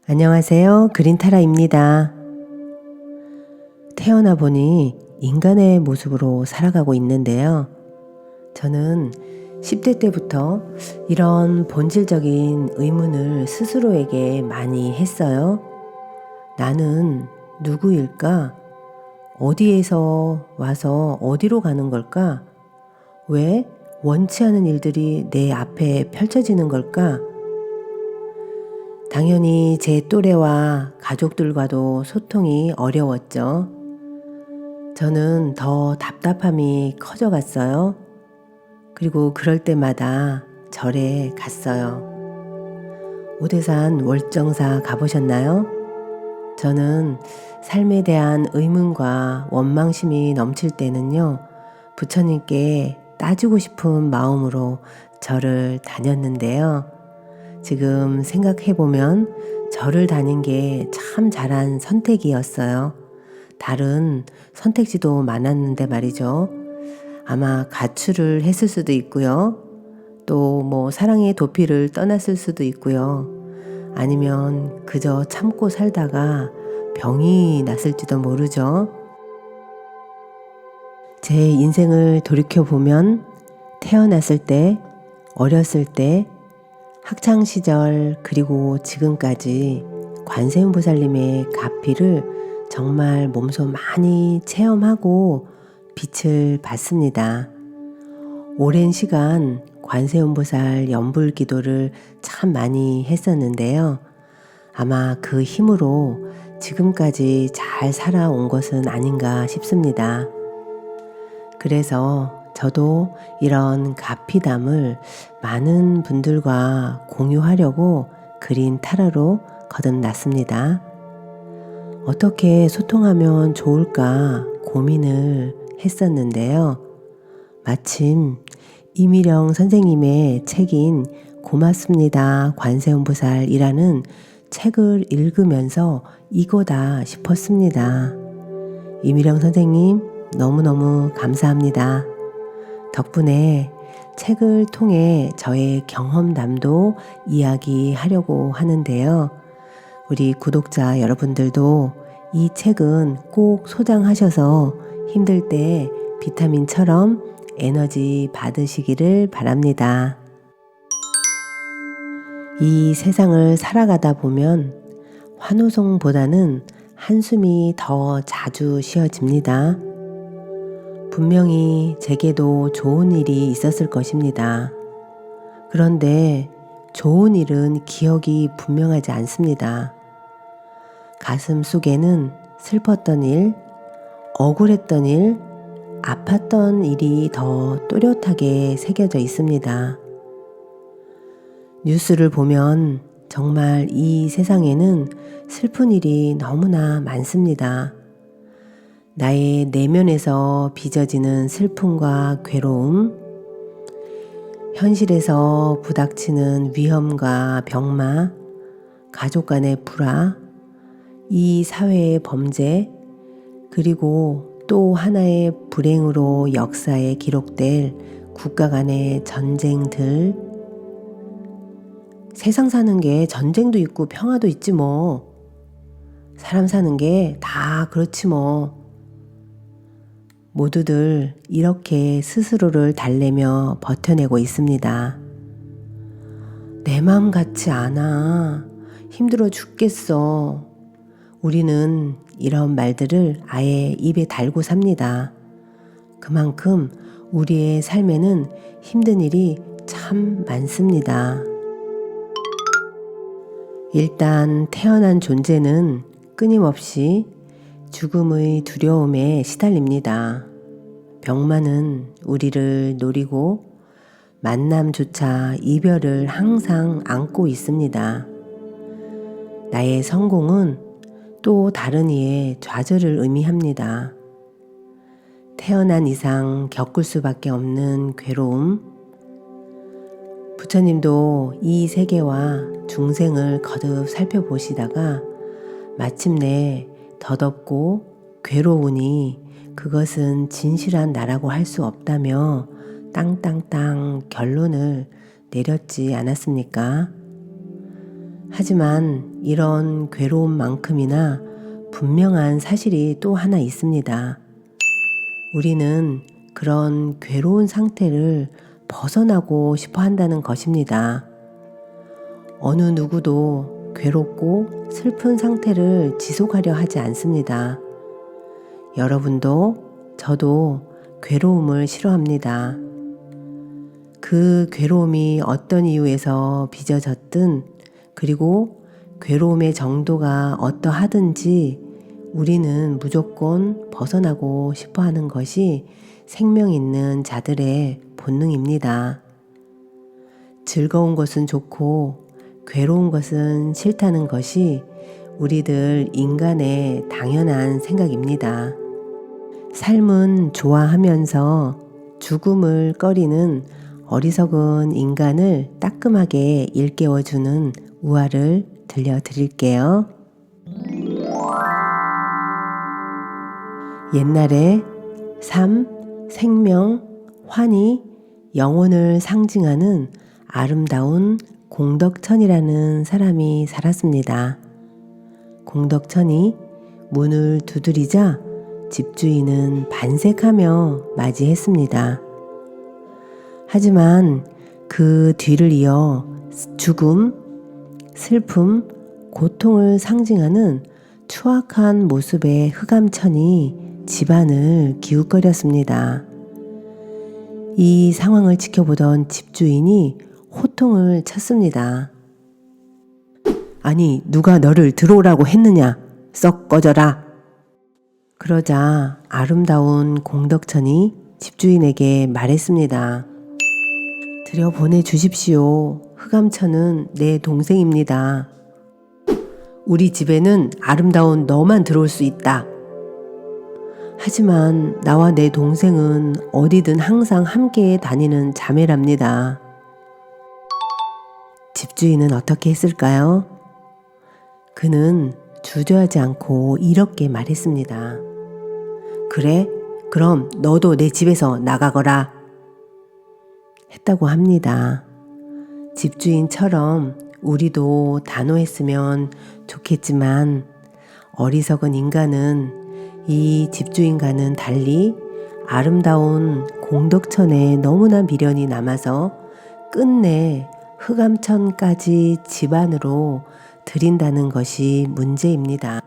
안녕하세요. 그린타라입니다. 태어나 보니 인간의 모습으로 살아가고 있는데요. 저는 10대 때부터 이런 본질적인 의문을 스스로에게 많이 했어요. 나는 누구일까? 어디에서 와서 어디로 가는 걸까? 왜 원치 않은 일들이 내 앞에 펼쳐지는 걸까? 당연히 제 또래와 가족들과도 소통이 어려웠죠. 저는 더 답답함이 커져갔어요. 그리고 그럴 때마다 절에 갔어요. 오대산 월정사 가보셨나요? 저는 삶에 대한 의문과 원망심이 넘칠 때는요, 부처님께 따지고 싶은 마음으로 절을 다녔는데요. 지금 생각해보면 절을 다닌 게 참 잘한 선택이었어요. 다른 선택지도 많았는데 말이죠. 아마 가출을 했을 수도 있고요. 또 사랑의 도피를 떠났을 수도 있고요. 아니면 그저 참고 살다가 병이 났을지도 모르죠. 제 인생을 돌이켜보면 태어났을 때, 어렸을 때, 학창시절 그리고 지금까지 관세음보살님의 가피를 정말 몸소 많이 체험하고 빛을 받습니다. 오랜 시간 관세음보살 연불기도를 참 많이 했었는데요. 아마 그 힘으로 지금까지 잘 살아온 것은 아닌가 싶습니다. 그래서 저도 이런 가피담을 많은 분들과 공유하려고 그린타라로 거듭났습니다. 어떻게 소통하면 좋을까 고민을 했었는데요. 마침 이미령 선생님의 책인 고맙습니다 관세음보살이라는 책을 읽으면서 이거다 싶었습니다. 이미령 선생님 너무너무 감사합니다. 덕분에 책을 통해 저의 경험담도 이야기하려고 하는데요. 우리 구독자 여러분들도 이 책은 꼭 소장하셔서 힘들 때 비타민처럼 에너지 받으시기를 바랍니다. 이 세상을 살아가다 보면 환호성보다는 한숨이 더 자주 쉬어집니다. 분명히 제게도 좋은 일이 있었을 것입니다. 그런데 좋은 일은 기억이 분명하지 않습니다. 가슴 속에는 슬펐던 일, 억울했던 일, 아팠던 일이 더 또렷하게 새겨져 있습니다. 뉴스를 보면 정말 이 세상에는 슬픈 일이 너무나 많습니다. 나의 내면에서 빚어지는 슬픔과 괴로움, 현실에서 부닥치는 위험과 병마, 가족 간의 불화, 이 사회의 범죄, 그리고 또 하나의 불행으로 역사에 기록될 국가 간의 전쟁들. 세상 사는 게 전쟁도 있고 평화도 있지 뭐. 사람 사는 게 다 그렇지 뭐. 모두들 이렇게 스스로를 달래며 버텨내고 있습니다. 내 마음 같지 않아. 힘들어 죽겠어. 우리는 이런 말들을 아예 입에 달고 삽니다. 그만큼 우리의 삶에는 힘든 일이 참 많습니다. 일단 태어난 존재는 끊임없이 죽음의 두려움에 시달립니다. 병만은 우리를 노리고 만남조차 이별을 항상 안고 있습니다. 나의 성공은 또 다른 이의 좌절을 의미합니다. 태어난 이상 겪을 수밖에 없는 괴로움. 부처님도 이 세계와 중생을 거듭 살펴보시다가 마침내 덧없고 괴로우니 그것은 진실한 나라고 할 수 없다며 땅땅땅 결론을 내렸지 않았습니까? 하지만 이런 괴로움만큼이나 분명한 사실이 또 하나 있습니다. 우리는 그런 괴로운 상태를 벗어나고 싶어 한다는 것입니다. 어느 누구도 괴롭고 슬픈 상태를 지속하려 하지 않습니다. 여러분도 저도 괴로움을 싫어합니다. 그 괴로움이 어떤 이유에서 빚어졌든 그리고 괴로움의 정도가 어떠하든지 우리는 무조건 벗어나고 싶어 하는 것이 생명 있는 자들의 본능입니다. 즐거운 것은 좋고 괴로운 것은 싫다는 것이 우리들 인간의 당연한 생각입니다. 삶은 좋아하면서 죽음을 꺼리는 어리석은 인간을 따끔하게 일깨워주는 우화를 들려드릴게요. 옛날에 삶, 생명, 환희, 영혼을 상징하는 아름다운 공덕천이라는 사람이 살았습니다. 공덕천이 문을 두드리자 집주인은 반색하며 맞이했습니다. 하지만 그 뒤를 이어 죽음, 슬픔, 고통을 상징하는 추악한 모습의 흑암천이 집안을 기웃거렸습니다. 이 상황을 지켜보던 집주인이 호통을 쳤습니다. 아니, 누가 너를 들어오라고 했느냐? 썩 꺼져라. 그러자 아름다운 공덕천이 집주인에게 말했습니다. 들여보내 주십시오. 흑암천은 내 동생입니다. 우리 집에는 아름다운 너만 들어올 수 있다. 하지만 나와 내 동생은 어디든 항상 함께 다니는 자매랍니다. 집주인은 어떻게 했을까요? 그는 주저하지 않고 이렇게 말했습니다. 그래? 그럼 너도 내 집에서 나가거라. 했다고 합니다. 집주인처럼 우리도 단호했으면 좋겠지만 어리석은 인간은 이 집주인과는 달리 아름다운 공덕천에 너무나 미련이 남아서 끝내 흑암천까지 집안으로 들인다는 것이 문제입니다.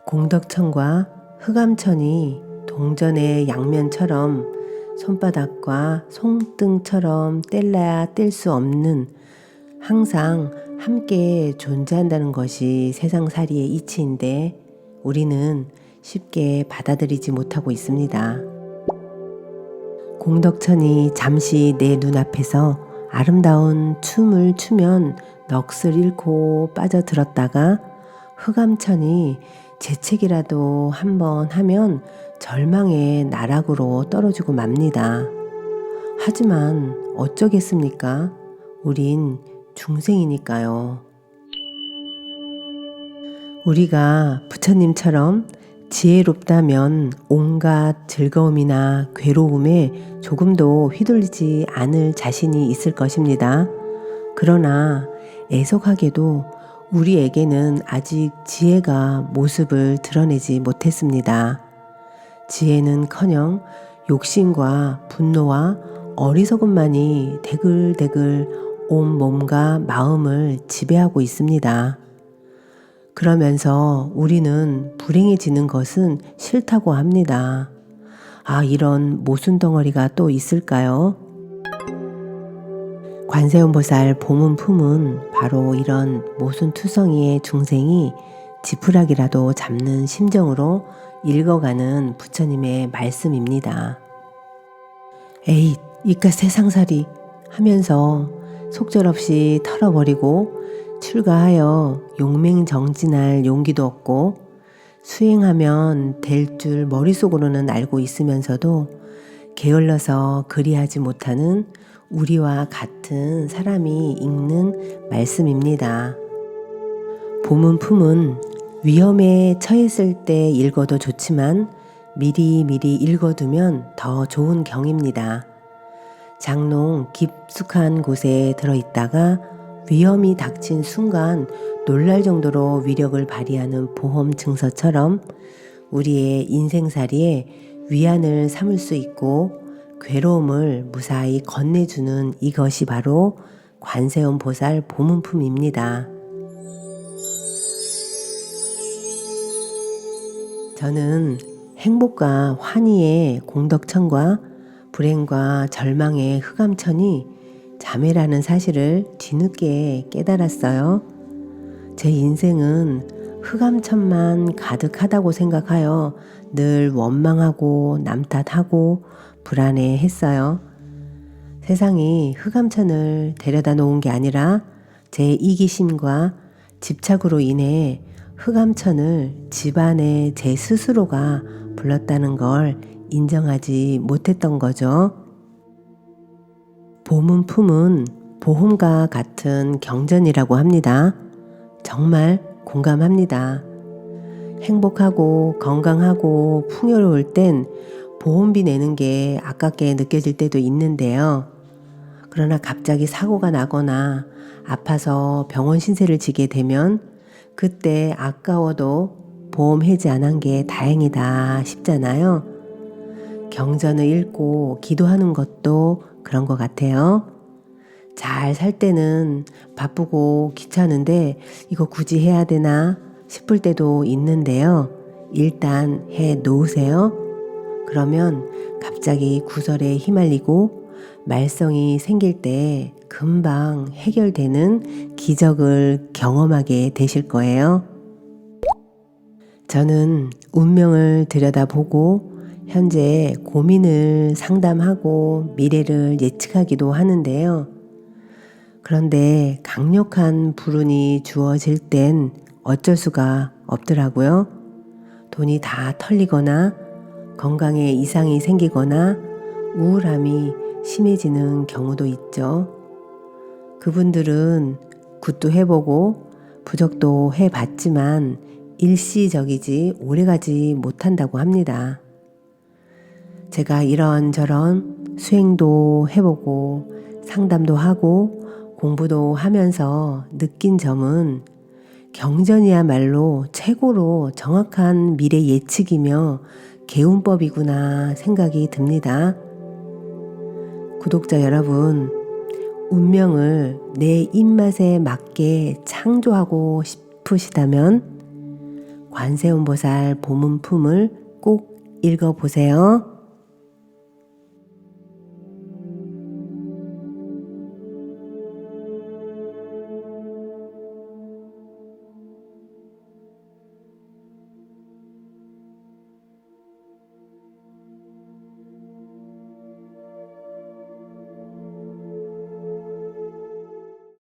공덕천과 흑암천이 동전의 양면처럼 손바닥과 손등처럼 뗄래야 뗄 수 없는 항상 함께 존재한다는 것이 세상살이의 이치인데 우리는 쉽게 받아들이지 못하고 있습니다. 공덕천이 잠시 내 눈앞에서 아름다운 춤을 추면 넋을 잃고 빠져들었다가 흑암천이 재채기라도 한번 하면 절망의 나락으로 떨어지고 맙니다. 하지만 어쩌겠습니까? 우린 중생이니까요. 우리가 부처님처럼 지혜롭다면 온갖 즐거움이나 괴로움에 조금도 휘둘리지 않을 자신이 있을 것입니다. 그러나 애석하게도 우리에게는 아직 지혜가 모습을 드러내지 못했습니다. 지혜는커녕 욕심과 분노와 어리석음만이 대글대글 온 몸과 마음을 지배하고 있습니다. 그러면서 우리는 불행해지는 것은 싫다고 합니다. 아, 이런 모순덩어리가 또 있을까요? 관세음보살 보문품은 바로 이런 모순투성이의 중생이 지푸라기라도 잡는 심정으로 읽어가는 부처님의 말씀입니다. 에잇, 이깟 세상살이 하면서 속절없이 털어버리고 출가하여 용맹정진할 용기도 없고 수행하면 될 줄 머릿속으로는 알고 있으면서도 게을러서 그리하지 못하는 우리와 같은 사람이 읽는 말씀입니다. 보문품은 위험에 처했을 때 읽어도 좋지만 미리미리 읽어두면 더 좋은 경입니다. 장롱 깊숙한 곳에 들어있다가 위험이 닥친 순간 놀랄 정도로 위력을 발휘하는 보험 증서처럼 우리의 인생살이에 위안을 삼을 수 있고 괴로움을 무사히 건네주는 이것이 바로 관세음 보살 보문품입니다. 저는 행복과 환희의 공덕천과 불행과 절망의 흑암천이 자매라는 사실을 뒤늦게 깨달았어요. 제 인생은 흑암천만 가득하다고 생각하여 늘 원망하고 남탓하고 불안해했어요. 세상이 흑암천을 데려다 놓은 게 아니라 제 이기심과 집착으로 인해 흑암천을 집안의 제 스스로가 불렀다는 걸 인정하지 못했던 거죠. 보문품은 보험과 같은 경전이라고 합니다. 정말 공감합니다. 행복하고 건강하고 풍요로울 땐 보험비 내는 게 아깝게 느껴질 때도 있는데요. 그러나 갑자기 사고가 나거나 아파서 병원 신세를 지게 되면 그때 아까워도 보험 해지 안 한 게 다행이다 싶잖아요. 경전을 읽고 기도하는 것도 그런 것 같아요. 잘 살 때는 바쁘고 귀찮은데 이거 굳이 해야 되나 싶을 때도 있는데요. 일단 해 놓으세요. 그러면 갑자기 구설에 휘말리고 말썽이 생길 때 금방 해결되는 기적을 경험하게 되실 거예요. 저는 운명을 들여다보고 현재 고민을 상담하고 미래를 예측하기도 하는데요. 그런데 강력한 불운이 주어질 땐 어쩔 수가 없더라고요. 돈이 다 털리거나 건강에 이상이 생기거나 우울함이 심해지는 경우도 있죠. 그분들은 굿도 해보고 부적도 해봤지만 일시적이지 오래가지 못한다고 합니다. 제가 이런저런 수행도 해보고 상담도 하고 공부도 하면서 느낀 점은 경전이야말로 최고로 정확한 미래 예측이며 개운법이구나 생각이 듭니다. 구독자 여러분, 운명을 내 입맛에 맞게 창조하고 싶으시다면 관세음보살 보문품을 꼭 읽어보세요.